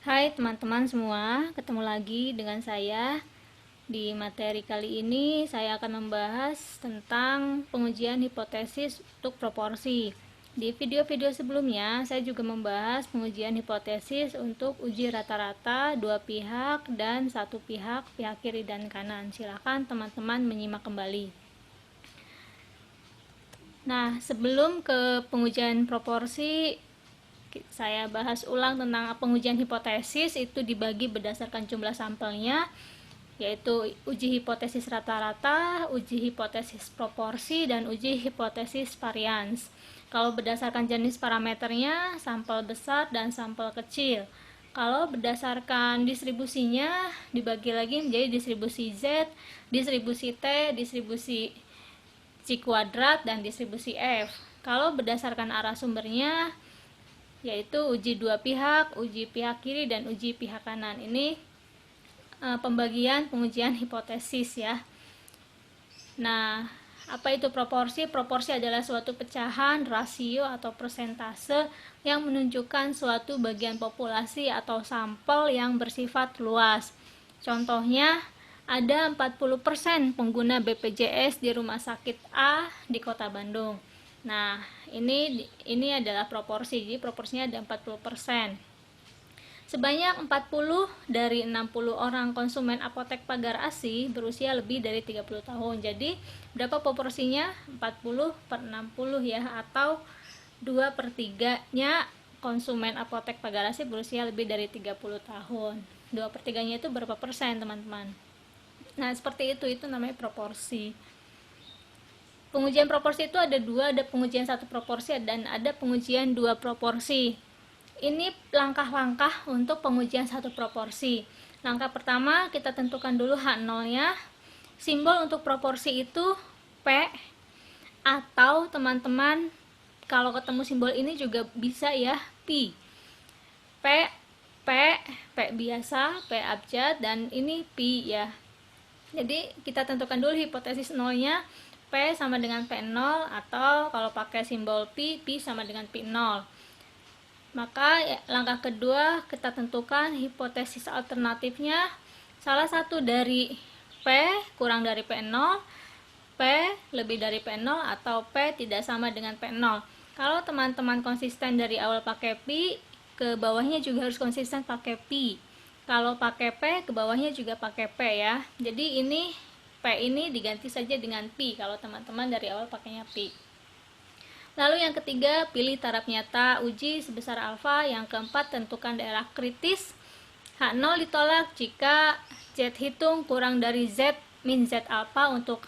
Hai teman-teman semua, ketemu lagi dengan saya. Di materi kali ini saya akan membahas tentang pengujian hipotesis untuk proporsi. Di video-video sebelumnya saya juga membahas pengujian hipotesis untuk uji rata-rata dua pihak dan satu pihak, pihak kiri dan kanan. Silakan teman-teman menyimak kembali. Nah, sebelum ke pengujian proporsi, saya bahas ulang tentang pengujian hipotesis. Itu dibagi berdasarkan jumlah sampelnya, yaitu uji hipotesis rata-rata, uji hipotesis proporsi, dan uji hipotesis varians. Kalau berdasarkan jenis parameternya, sampel besar dan sampel kecil. Kalau berdasarkan distribusinya, dibagi lagi menjadi distribusi Z, distribusi T, distribusi C kuadrat, dan distribusi F. Kalau berdasarkan arah sumbernya, yaitu uji dua pihak, uji pihak kiri, dan uji pihak kanan. Ini pembagian pengujian hipotesis ya. Nah, apa itu proporsi? Proporsi adalah suatu pecahan, rasio, atau persentase yang menunjukkan suatu bagian populasi atau sampel yang bersifat luas. Contohnya, ada 40% pengguna BPJS di rumah sakit A di Kota Bandung. Nah, ini adalah proporsi. Jadi proporsinya ada 40%. Sebanyak 40 dari 60 orang konsumen apotek Pagar Asih berusia lebih dari 30 tahun. Jadi, berapa proporsinya? 40/60 ya, atau 2/3-nya konsumen apotek Pagar Asih berusia lebih dari 30 tahun. 2/3-nya itu berapa persen, teman-teman? Nah, seperti itu namanya proporsi. Pengujian proporsi itu ada dua, ada pengujian satu proporsi dan ada pengujian dua proporsi. Ini langkah-langkah untuk pengujian satu proporsi. Langkah pertama, kita tentukan dulu H0-nya. Simbol untuk proporsi itu P, atau teman-teman kalau ketemu simbol ini juga bisa ya, pi. P, P, P biasa, P abjad, dan ini pi ya. Jadi kita tentukan dulu hipotesis nolnya, P sama dengan P0, atau kalau pakai simbol pi, pi sama dengan pi0. Maka langkah kedua, kita tentukan hipotesis alternatifnya. Salah satu dari P kurang dari P0, P lebih dari P0, atau P tidak sama dengan P0. Kalau teman-teman konsisten dari awal pakai pi, ke bawahnya juga harus konsisten pakai pi. Kalau pakai P, ke bawahnya juga pakai P ya. Jadi ini P ini diganti saja dengan pi kalau teman-teman dari awal pakainya pi. Lalu yang ketiga, pilih taraf nyata, uji sebesar alfa. Yang keempat, tentukan daerah kritis. H0 ditolak jika Z hitung kurang dari Z min Z alfa untuk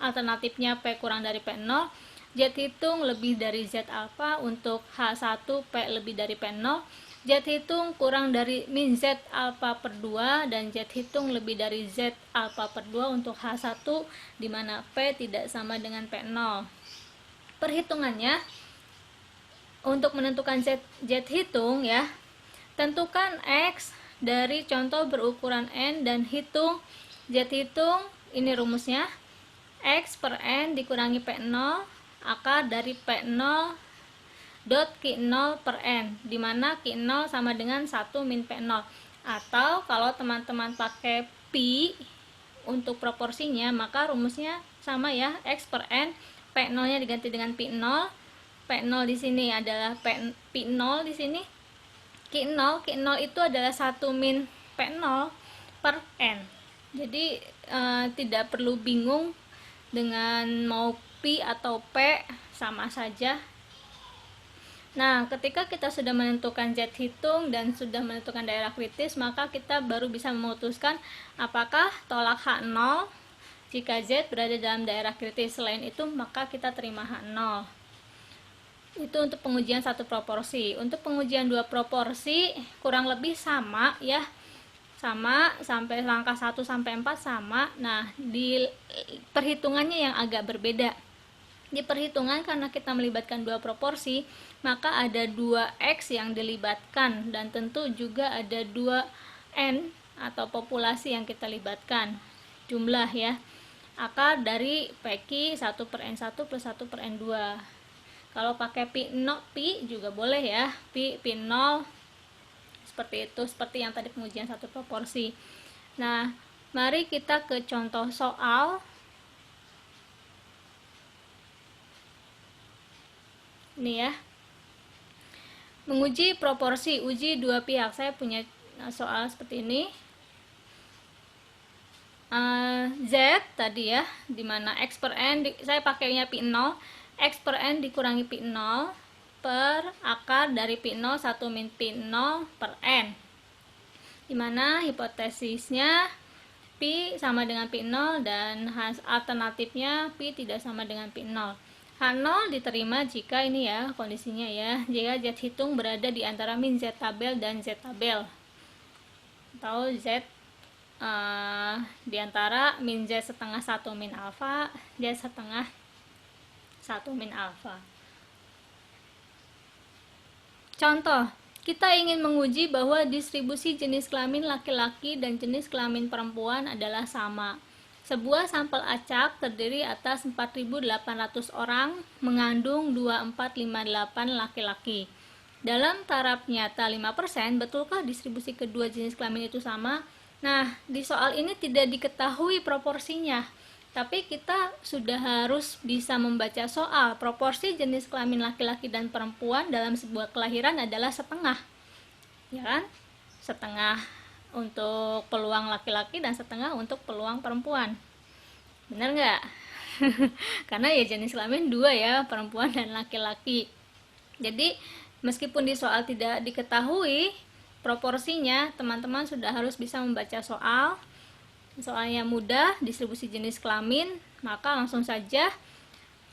alternatifnya P kurang dari P0. Z hitung lebih dari Z alfa untuk H1 P lebih dari P0. Z hitung kurang dari min Z alfa per 2 dan Z hitung lebih dari Z alfa per 2 untuk H1 di mana P tidak sama dengan P0. Perhitungannya untuk menentukan Z hitung ya, tentukan X dari contoh berukuran N dan hitung Z hitung. Ini rumusnya, X per N dikurangi P0 akar dari P0 dot Q0 per N, dimana Q0 sama dengan 1 min P0. Atau kalau teman-teman pakai pi untuk proporsinya, maka rumusnya sama ya, X per N, P0 nya diganti dengan P0. P0 di sini adalah P0 di sini. Q0 itu adalah 1 min P0 per N. Jadi tidak perlu bingung dengan mau pi atau P, sama saja. Nah, ketika kita sudah menentukan Z hitung dan sudah menentukan daerah kritis, maka kita baru bisa memutuskan apakah tolak H0 jika Z berada dalam daerah kritis. Selain itu, maka kita terima H0. Itu untuk pengujian satu proporsi. Untuk pengujian dua proporsi kurang lebih sama ya. Sama sampai langkah 1 sampai 4 sama. Nah, di perhitungannya yang agak berbeda. Di perhitungan karena kita melibatkan dua proporsi, maka ada 2X yang dilibatkan dan tentu juga ada 2N atau populasi yang kita libatkan. Jumlah ya. Akar dari PQ 1 per N1 plus 1 per N2. Kalau pakai pi juga boleh ya, pi 0 seperti itu, seperti yang tadi pengujian satu proporsi. Nah, mari kita ke contoh soal. Ini ya, menguji proporsi, uji dua pihak. Saya punya soal seperti ini. Z tadi ya, dimana X per N, saya pakainya Pi 0, X per N dikurangi Pi 0 per akar dari Pi 0 1 min Pi 0 per N, dimana hipotesisnya Pi sama dengan Pi 0 dan alternatifnya Pi tidak sama dengan Pi 0. H0 diterima jika ini ya kondisinya ya, jika Z hitung berada di antara min Z tabel dan Z tabel, atau Z di antara min Z setengah 1 min alfa, Z setengah 1 min alfa. Contoh, kita ingin menguji bahwa distribusi jenis kelamin laki-laki dan jenis kelamin perempuan adalah sama. Sebuah sampel acak terdiri atas 4.800 orang, mengandung 2458 laki-laki. Dalam taraf nyata 5%, betulkah distribusi kedua jenis kelamin itu sama? Nah, di soal ini tidak diketahui proporsinya, tapi kita sudah harus bisa membaca soal. Proporsi jenis kelamin laki-laki dan perempuan dalam sebuah kelahiran adalah setengah, ya kan? Setengah untuk peluang laki-laki dan setengah untuk peluang perempuan. Benar nggak? Karena ya jenis kelamin dua ya, perempuan dan laki-laki. Jadi meskipun di soal tidak diketahui proporsinya, teman-teman sudah harus bisa membaca soal. Soalnya mudah, distribusi jenis kelamin, maka langsung saja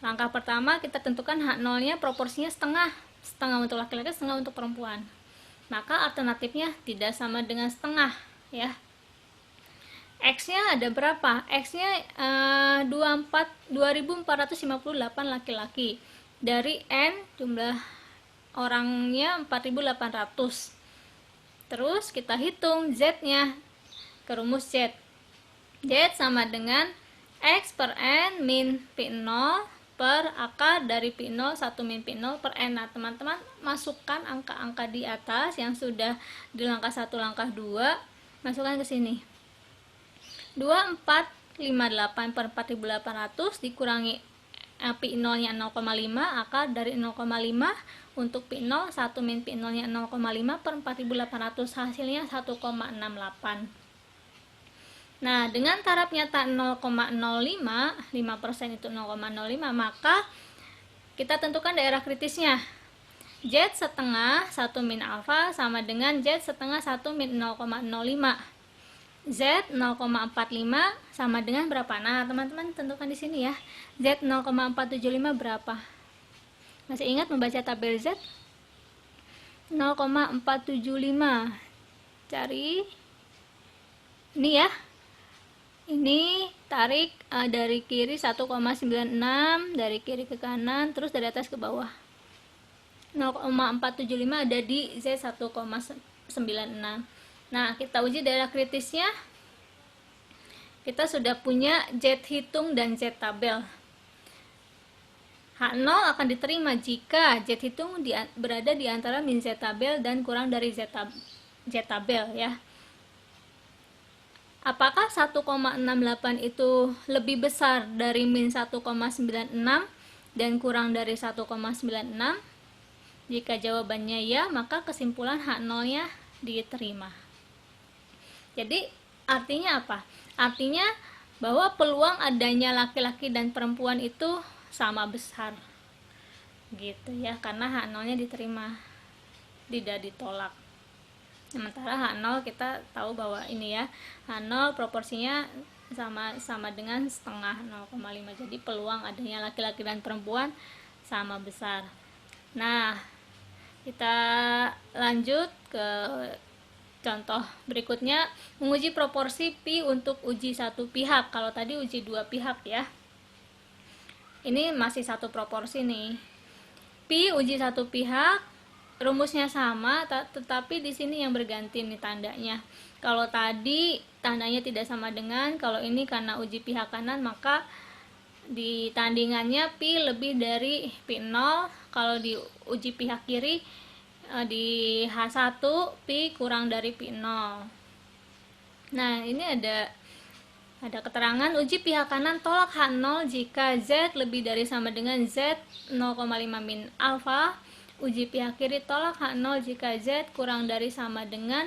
langkah pertama kita tentukan H0-nya proporsinya setengah. Setengah untuk laki-laki, setengah untuk perempuan. Maka alternatifnya tidak sama dengan setengah ya. X-nya ada berapa? X-nya 2458 laki-laki. Dari N jumlah orangnya 4800. Terus kita hitung Z-nya ke rumus Z. Z sama dengan X per N min Pi 0 per akar dari Pi 0 1 min Pi 0 per N. Nah, teman-teman masukkan angka-angka di atas yang sudah di langkah 1, langkah 2, masukkan ke sini. 2458 per 4800 dikurangi Pi 0-nya 0,5, akar dari 0,5 untuk Pi 0, 1 min Pi 0-nya 0,5 per 4800, hasilnya 1,68. Nah, dengan taraf nyata 0,05, 5% itu 0,05, maka kita tentukan daerah kritisnya. Z setengah 1 min alfa sama dengan Z setengah 1 min 0,05. Z 0,45 sama dengan berapa? Nah, teman-teman tentukan di sini ya. Z 0,475 berapa? Masih ingat membaca tabel Z? 0,475. Cari. Ini ya. Ini tarik dari kiri 1,96, dari kiri ke kanan, terus dari atas ke bawah. 0,475 ada di Z 1,96. Nah, kita uji daerah kritisnya. Kita sudah punya Z hitung dan Z tabel. H0 akan diterima jika Z hitung berada di antara min Z tabel dan kurang dari Z tabel ya. Apakah 1,68 itu lebih besar dari min 1,96 dan kurang dari 1,96? Jika jawabannya ya, maka kesimpulan H0-nya diterima. Jadi artinya apa? Artinya bahwa peluang adanya laki-laki dan perempuan itu sama besar. Gitu ya, karena H0-nya diterima, tidak ditolak. Sementara H0 kita tahu bahwa ini ya, H0 proporsinya sama dengan setengah 0,5. Jadi peluang adanya laki-laki dan perempuan sama besar. Nah, kita lanjut ke contoh berikutnya, menguji proporsi Pi untuk uji satu pihak. Kalau tadi uji dua pihak ya. Ini masih satu proporsi nih. Pi uji satu pihak, rumusnya sama, tetapi di sini yang berganti nih tandanya. Kalau tadi tandanya tidak sama dengan, kalau ini karena uji pihak kanan, maka di tandingannya Pi lebih dari Pi 0. Kalau di uji pihak kiri, di H1 Pi kurang dari Pi 0. Nah, ini ada keterangan uji pihak kanan tolak H0 jika Z lebih dari sama dengan Z 0,5 min alfa. Uji pihak kiri tolak H0 jika Z kurang dari sama dengan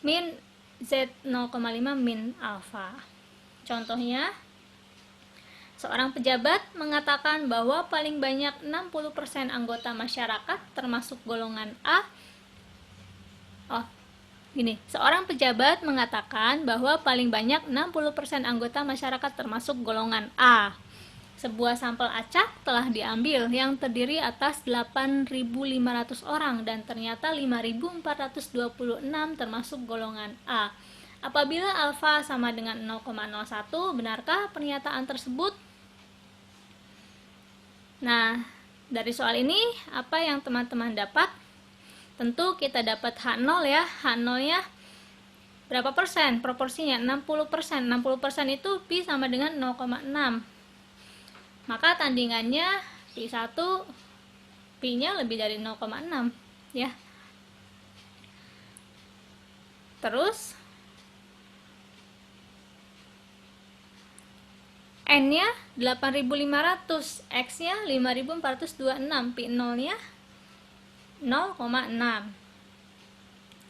min Z 0,5 min alfa. Contohnya, seorang pejabat mengatakan bahwa paling banyak 60% anggota masyarakat termasuk golongan A. Seorang pejabat mengatakan bahwa paling banyak 60% anggota masyarakat termasuk golongan A. Sebuah sampel acak telah diambil yang terdiri atas 8.500 orang dan ternyata 5.426 termasuk golongan A. Apabila alfa sama dengan 0,01, benarkah pernyataan tersebut? Nah, dari soal ini apa yang teman-teman dapat? Tentu kita dapat H0 ya. H0-nya berapa persen? Proporsinya 60%. 60% itu Pi sama dengan 0,6. Maka tandingannya Pi1 Pi-nya lebih dari 0,6 ya. Terus N-nya 8.500, X-nya 5.426, Pi 0-nya 0,6.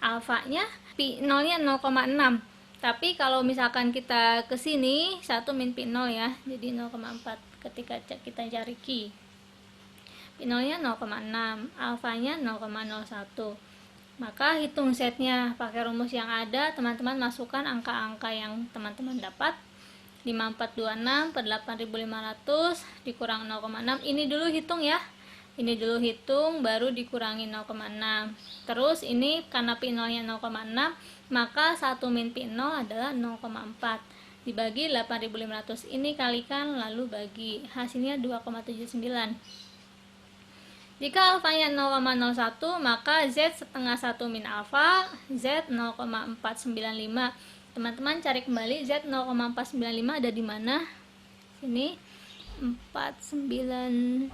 Alfanya Pi 0-nya 0,6. Tapi kalau misalkan kita ke sini 1 min Pi 0 ya, jadi 0,4 ketika kita cari Q. Pi 0-nya 0,6, alfanya 0,01. Maka hitung Z-nya pakai rumus yang ada, teman-teman masukkan angka-angka yang teman-teman dapat. 5426 per 8.500 dikurang 0,6. Ini dulu hitung ya. Ini dulu hitung baru dikurangi 0,6. Terus ini karena Pi 0-nya 0,6, maka 1 min Pi 0 adalah 0,4. Dibagi 8.500 ini kalikan lalu bagi. Hasilnya 2,79. Jika alfanya 0,01, maka Z setengah 1 min alfa, Z 0,495. Teman-teman cari kembali Z 0,495 ada di mana? Sini 49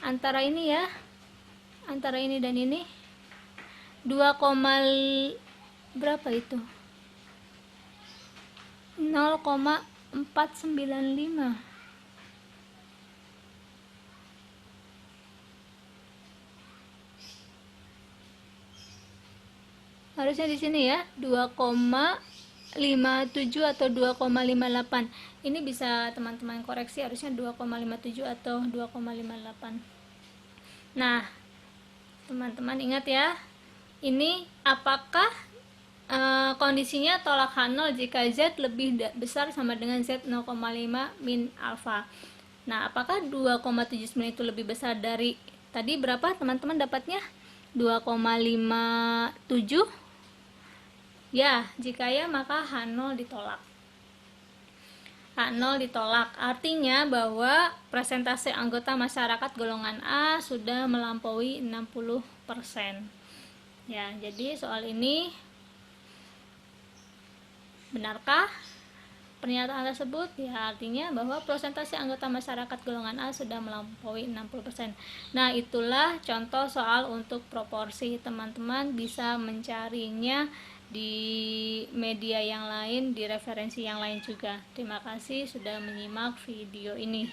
antara ini ya. Antara ini dan ini 2, berapa itu? 0,495. Harusnya di sini ya 2,57 atau 2,58. Ini bisa teman-teman koreksi, harusnya 2,57 atau 2,58. Nah, teman-teman ingat ya, ini apakah kondisinya tolak H0 jika Z lebih besar sama dengan Z 0,5 min alfa. Nah, apakah 2,79 itu lebih besar dari tadi berapa teman-teman dapatnya? 2,57. Ya, jika ya maka H0 ditolak. H0 ditolak artinya bahwa persentase anggota masyarakat golongan A sudah melampaui 60%. Ya, jadi soal ini benarkah pernyataan tersebut? Ya, artinya bahwa persentase anggota masyarakat golongan A sudah melampaui 60%. Nah, itulah contoh soal untuk proporsi. Teman-teman bisa mencarinya di media yang lain, di referensi yang lain juga. Terima kasih sudah menyimak video ini.